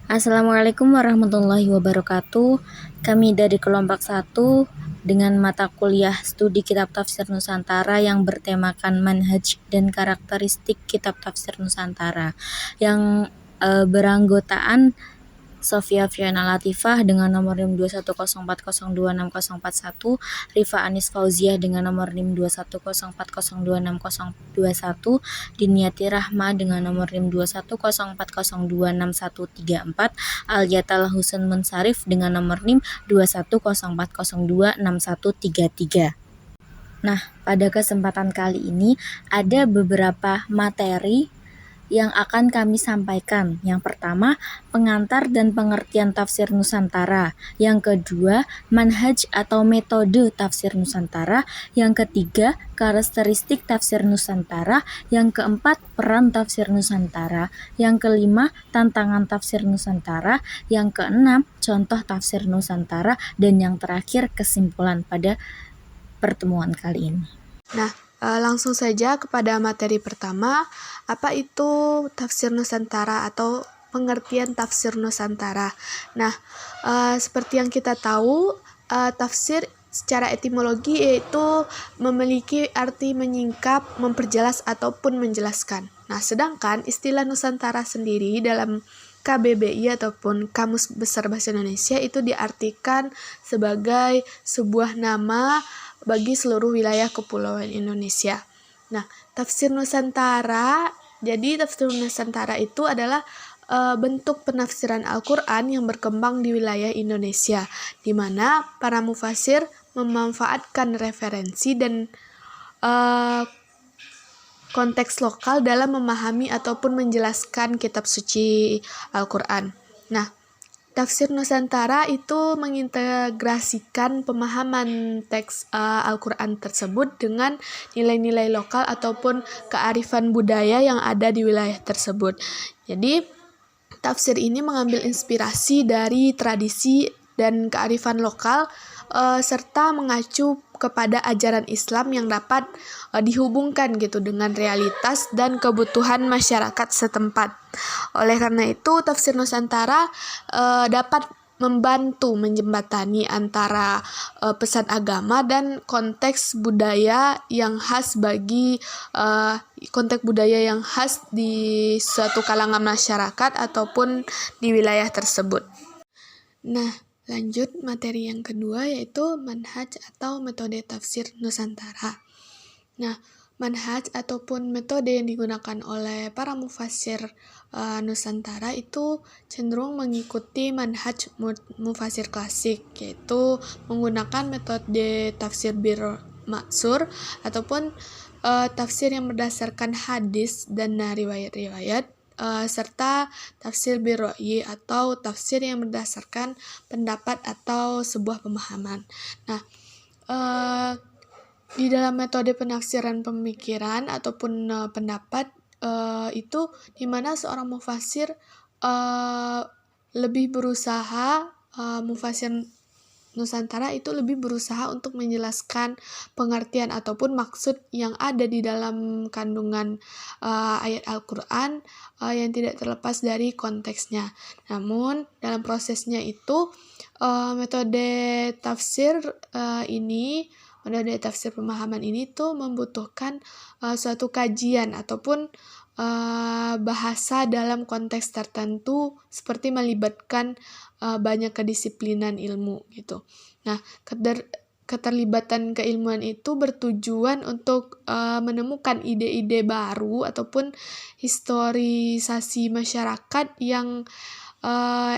Assalamualaikum warahmatullahi wabarakatuh. Kami dari kelompok 1 dengan mata kuliah studi kitab tafsir Nusantara yang bertemakan manhaj dan karakteristik kitab tafsir Nusantara yang beranggotaan Sofia Fiona Latifah dengan nomor NIM 21040206041, Rifa Anis Fauziah dengan nomor NIM 21040260021, Diniati Rahma dengan nomor NIM 21040261134, Alyatal Husen Munsarif dengan nomor NIM 21040261133. Nah, pada kesempatan kali ini ada beberapa materi yang akan kami sampaikan. Yang pertama, pengantar dan pengertian tafsir Nusantara. Yang kedua, manhaj atau metode tafsir Nusantara. Yang ketiga, karakteristik tafsir Nusantara. Yang keempat, peran tafsir Nusantara. Yang kelima, tantangan tafsir Nusantara. Yang keenam, contoh tafsir Nusantara. Dan yang terakhir, kesimpulan pada pertemuan kali ini. Nah, langsung saja kepada materi pertama, apa itu tafsir Nusantara atau pengertian tafsir Nusantara. Nah, seperti yang kita tahu, tafsir secara etimologi yaitu memiliki arti menyingkap, memperjelas ataupun menjelaskan. Nah, sedangkan istilah Nusantara sendiri dalam KBBI ataupun Kamus Besar Bahasa Indonesia itu diartikan sebagai sebuah nama bagi seluruh wilayah kepulauan Indonesia. Nah, tafsir Nusantara, jadi tafsir Nusantara itu adalah bentuk penafsiran Al-Quran yang berkembang di wilayah Indonesia, di mana para mufasir memanfaatkan referensi dan konteks lokal dalam memahami ataupun menjelaskan kitab suci Al-Quran. Nah, tafsir Nusantara itu mengintegrasikan pemahaman teks Al-Quran tersebut dengan nilai-nilai lokal ataupun kearifan budaya yang ada di wilayah tersebut. Jadi, tafsir ini mengambil inspirasi dari tradisi dan kearifan lokal serta mengacu kepada ajaran Islam yang dapat dihubungkan gitu dengan realitas dan kebutuhan masyarakat setempat. Oleh karena itu, tafsir Nusantara dapat membantu menjembatani antara pesan agama dan konteks budaya yang khas bagi konteks budaya yang khas di suatu kalangan masyarakat ataupun di wilayah tersebut. Nah, lanjut materi yang kedua yaitu manhaj atau metode tafsir Nusantara. Nah, manhaj ataupun metode yang digunakan oleh para mufasir Nusantara itu cenderung mengikuti manhaj mufasir klasik, yaitu menggunakan metode tafsir bir maksur ataupun tafsir yang berdasarkan hadis dan riwayat-riwayat, serta tafsir birro'yi atau tafsir yang berdasarkan pendapat atau sebuah pemahaman. Nah, di dalam metode penafsiran pemikiran ataupun pendapat itu dimana seorang mufasir lebih berusaha mufasir Nusantara itu lebih berusaha untuk menjelaskan pengertian ataupun maksud yang ada di dalam kandungan ayat Al-Quran yang tidak terlepas dari konteksnya. Namun dalam prosesnya itu metode tafsir metode tafsir pemahaman ini tuh membutuhkan suatu kajian ataupun bahasa dalam konteks tertentu seperti melibatkan banyak kedisiplinan ilmu gitu. Nah, keterlibatan keilmuan itu bertujuan untuk menemukan ide-ide baru ataupun historisasi masyarakat yang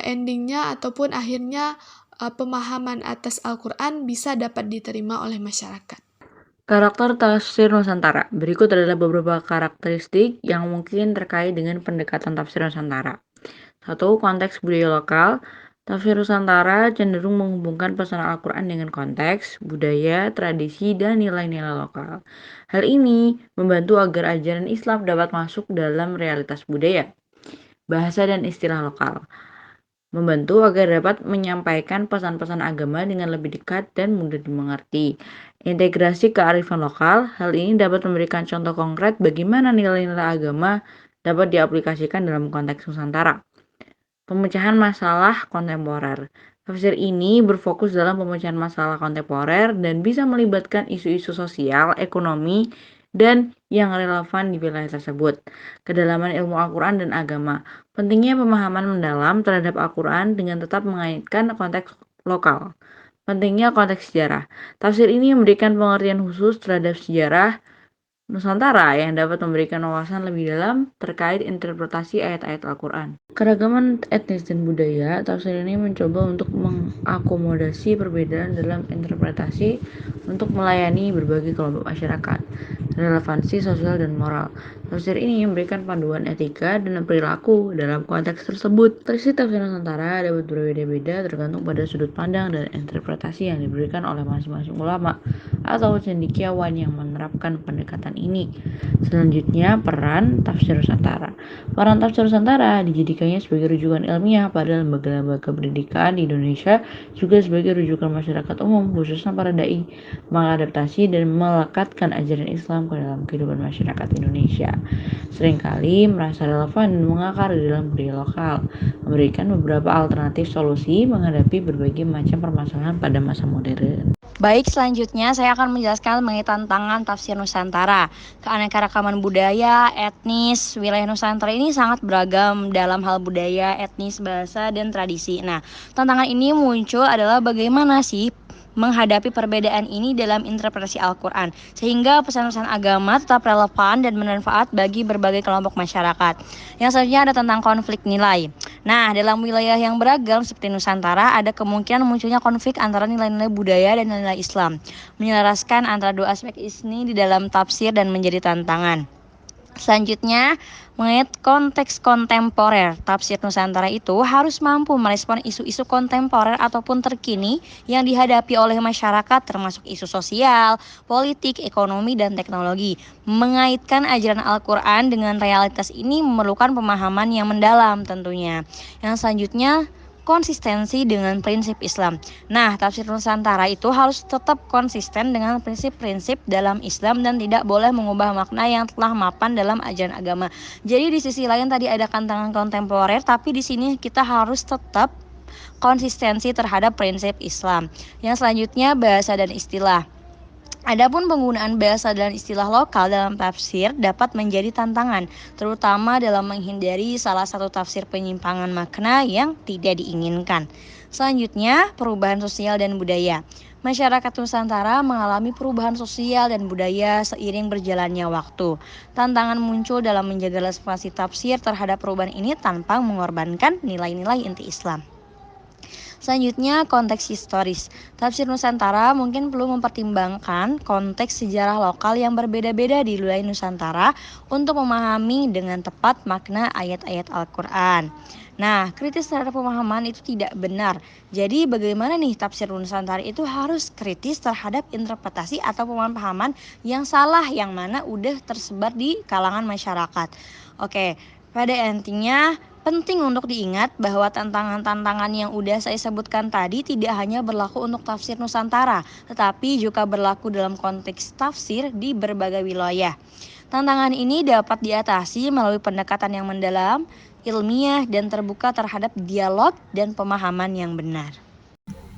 endingnya ataupun akhirnya pemahaman atas Al-Quran bisa dapat diterima oleh masyarakat. Karakter tafsir Nusantara. Berikut adalah beberapa karakteristik yang mungkin terkait dengan pendekatan tafsir Nusantara. 1. Konteks budaya lokal. Tafsir Nusantara cenderung menghubungkan pesan Al-Quran dengan konteks, budaya, tradisi, dan nilai-nilai lokal. Hal ini membantu agar ajaran Islam dapat masuk dalam realitas budaya, bahasa, dan istilah lokal. Membantu agar dapat menyampaikan pesan-pesan agama dengan lebih dekat dan mudah dimengerti. Integrasi kearifan lokal, hal ini dapat memberikan contoh konkret bagaimana nilai-nilai agama dapat diaplikasikan dalam konteks Nusantara. Pemecahan masalah kontemporer. Tafsir ini berfokus dalam pemecahan masalah kontemporer dan bisa melibatkan isu-isu sosial, ekonomi, dan yang relevan di wilayah tersebut. Kedalaman ilmu Al-Quran dan agama. Pentingnya pemahaman mendalam terhadap Al-Quran dengan tetap mengaitkan konteks lokal. Pentingnya konteks sejarah. Tafsir ini memberikan pengertian khusus terhadap sejarah Nusantara yang dapat memberikan wawasan lebih dalam terkait interpretasi ayat-ayat Al-Quran. Keragaman etnis dan budaya, tafsir ini mencoba untuk mengakomodasi perbedaan dalam interpretasi untuk melayani berbagai kelompok masyarakat. Relevansi sosial dan moral. Tafsir ini memberikan panduan etika dan perilaku dalam konteks tersebut. Versi tafsir Nusantara dapat berbeda-beda tergantung pada sudut pandang dan interpretasi yang diberikan oleh masing-masing ulama atau cendekiawan yang menerapkan pendekatan ini. Selanjutnya, peran tafsir Nusantara. Peran tafsir Nusantara dijadikannya sebagai rujukan ilmiah pada lembaga-lembaga pendidikan di Indonesia, juga sebagai rujukan masyarakat umum, khususnya para dai, mengadaptasi dan melekatkan ajaran Islam ke dalam kehidupan masyarakat Indonesia. Seringkali merasa relevan dan mengakar di dalam budaya lokal, memberikan beberapa alternatif solusi menghadapi berbagai macam permasalahan pada masa modern. Baik, selanjutnya saya akan menjelaskan mengenai tantangan tafsir Nusantara. Keanekaragaman budaya, etnis, wilayah Nusantara ini sangat beragam dalam hal budaya, etnis, bahasa, dan tradisi. Nah, tantangan ini muncul adalah bagaimana sih menghadapi perbedaan ini dalam interpretasi Al-Quran, sehingga pesan-pesan agama tetap relevan dan bermanfaat bagi berbagai kelompok masyarakat. Yang selanjutnya ada tentang konflik nilai. Nah, dalam wilayah yang beragam seperti Nusantara, ada kemungkinan munculnya konflik antara nilai-nilai budaya dan nilai Islam. Menyelaraskan antara dua aspek ini di dalam tafsir dan menjadi tantangan. Selanjutnya, mengenai konteks kontemporer, tafsir Nusantara itu harus mampu merespon isu-isu kontemporer ataupun terkini yang dihadapi oleh masyarakat, termasuk isu sosial, politik, ekonomi, dan teknologi. Mengaitkan ajaran Al-Quran dengan realitas ini memerlukan pemahaman yang mendalam tentunya. Yang selanjutnya, konsistensi dengan prinsip Islam. Nah, tafsir Nusantara itu harus tetap konsisten dengan prinsip-prinsip dalam Islam dan tidak boleh mengubah makna yang telah mapan dalam ajaran agama. Jadi di sisi lain tadi ada tantangan kontemporer, tapi di sini kita harus tetap konsistensi terhadap prinsip Islam. Yang selanjutnya bahasa dan istilah. Adapun penggunaan bahasa dan istilah lokal dalam tafsir dapat menjadi tantangan, terutama dalam menghindari salah satu tafsir penyimpangan makna yang tidak diinginkan. Selanjutnya, perubahan sosial dan budaya. Masyarakat Nusantara mengalami perubahan sosial dan budaya seiring berjalannya waktu. Tantangan muncul dalam menjaga relevansi tafsir terhadap perubahan ini tanpa mengorbankan nilai-nilai inti Islam. Selanjutnya, konteks historis. Tafsir Nusantara mungkin perlu mempertimbangkan konteks sejarah lokal yang berbeda-beda di wilayah Nusantara untuk memahami dengan tepat makna ayat-ayat Al-Quran. Nah, kritis terhadap pemahaman itu tidak benar. Jadi bagaimana nih tafsir Nusantara itu harus kritis terhadap interpretasi atau pemahaman yang salah yang mana udah tersebar di kalangan masyarakat. Oke, pada intinya penting untuk diingat bahwa tantangan-tantangan yang udah saya sebutkan tadi tidak hanya berlaku untuk tafsir Nusantara, tetapi juga berlaku dalam konteks tafsir di berbagai wilayah. Tantangan ini dapat diatasi melalui pendekatan yang mendalam, ilmiah, dan terbuka terhadap dialog dan pemahaman yang benar.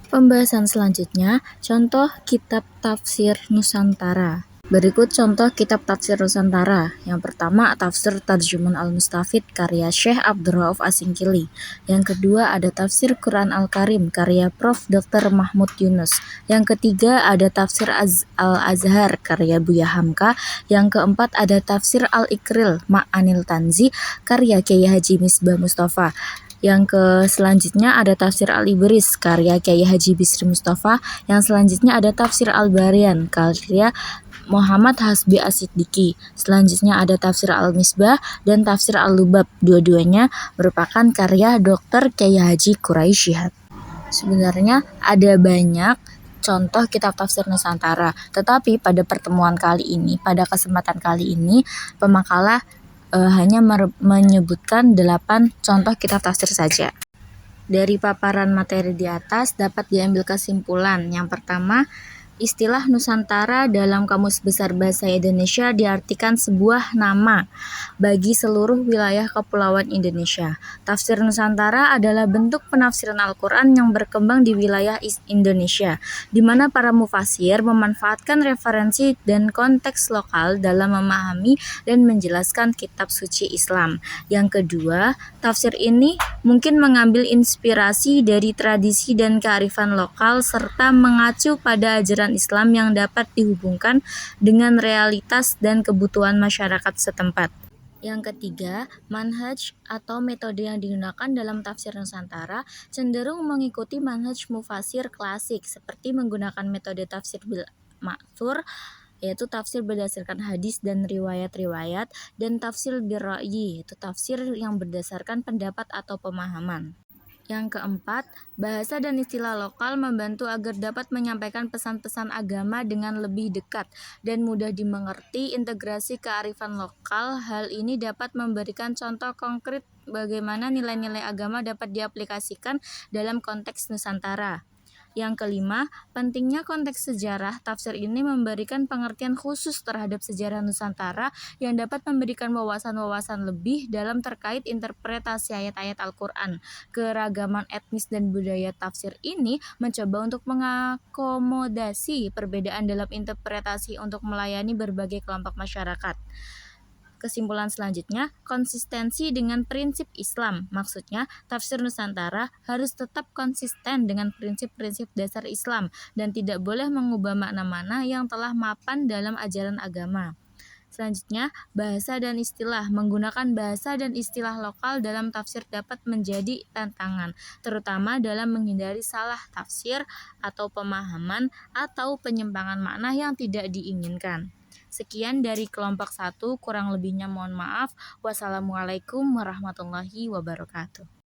Pembahasan selanjutnya, contoh kitab tafsir Nusantara. Berikut contoh kitab tafsir Nusantara. Yang pertama, Tafsir Tarjuman Al-Mustafid karya Syekh Abdurrauf Asingkili. Yang kedua, ada Tafsir Quran Al-Karim karya Prof. Dr. Mahmud Yunus. Yang ketiga, ada Tafsir Al-Azhar karya Buya Hamka. Yang keempat, ada Tafsir Al-Ikril Ma'anil Tanzi karya Kiai Haji Misbah Mustafa. Yang selanjutnya ada Tafsir Al-Ibris karya Kiai Haji Bisri Mustafa. Yang selanjutnya ada Tafsir Al-Barian karya Muhammad Hasbi As-Siddiqi. Selanjutnya ada Tafsir Al-Misbah dan Tafsir Al-Lubab. Dua-duanya merupakan karya Dr. Kiai Haji Quraisy Shihab. Sebenarnya ada banyak contoh kitab tafsir Nusantara, tetapi pada pertemuan kali ini, pada kesempatan kali ini, pemakalah hanya menyebutkan 8 contoh kitab tafsir saja. Dari paparan materi di atas dapat diambil kesimpulan. Yang pertama, Istilah Nusantara dalam Kamus Besar Bahasa Indonesia diartikan sebuah nama bagi seluruh wilayah kepulauan Indonesia. Tafsir Nusantara adalah bentuk penafsiran Al-Quran yang berkembang di wilayah Indonesia, di mana para mufasir memanfaatkan referensi dan konteks lokal dalam memahami dan menjelaskan kitab suci Islam. Yang kedua, tafsir ini mungkin mengambil inspirasi dari tradisi dan kearifan lokal serta mengacu pada ajaran Islam yang dapat dihubungkan dengan realitas dan kebutuhan masyarakat setempat. Yang ketiga, manhaj atau metode yang digunakan dalam tafsir Nusantara cenderung mengikuti manhaj mufasir klasik seperti menggunakan metode tafsir bil ma'thur, yaitu tafsir berdasarkan hadis dan riwayat-riwayat, dan tafsir bir-ra'yi, yaitu tafsir yang berdasarkan pendapat atau pemahaman. Yang keempat, bahasa dan istilah lokal membantu agar dapat menyampaikan pesan-pesan agama dengan lebih dekat dan mudah dimengerti. Integrasi kearifan lokal, hal ini dapat memberikan contoh konkret bagaimana nilai-nilai agama dapat diaplikasikan dalam konteks Nusantara. Yang kelima, pentingnya konteks sejarah. Tafsir ini memberikan pengertian khusus terhadap sejarah Nusantara yang dapat memberikan wawasan-wawasan lebih dalam terkait interpretasi ayat-ayat Al-Quran. Keragaman etnis dan budaya tafsir ini mencoba untuk mengakomodasi perbedaan dalam interpretasi untuk melayani berbagai kelompok masyarakat. Kesimpulan selanjutnya, konsistensi dengan prinsip Islam. Maksudnya, tafsir Nusantara harus tetap konsisten dengan prinsip-prinsip dasar Islam dan tidak boleh mengubah makna-makna yang telah mapan dalam ajaran agama. Selanjutnya, bahasa dan istilah. Menggunakan bahasa dan istilah lokal dalam tafsir dapat menjadi tantangan, terutama dalam menghindari salah tafsir atau pemahaman atau penyimpangan makna yang tidak diinginkan. Sekian dari kelompok 1, kurang lebihnya mohon maaf. Wassalamualaikum warahmatullahi wabarakatuh.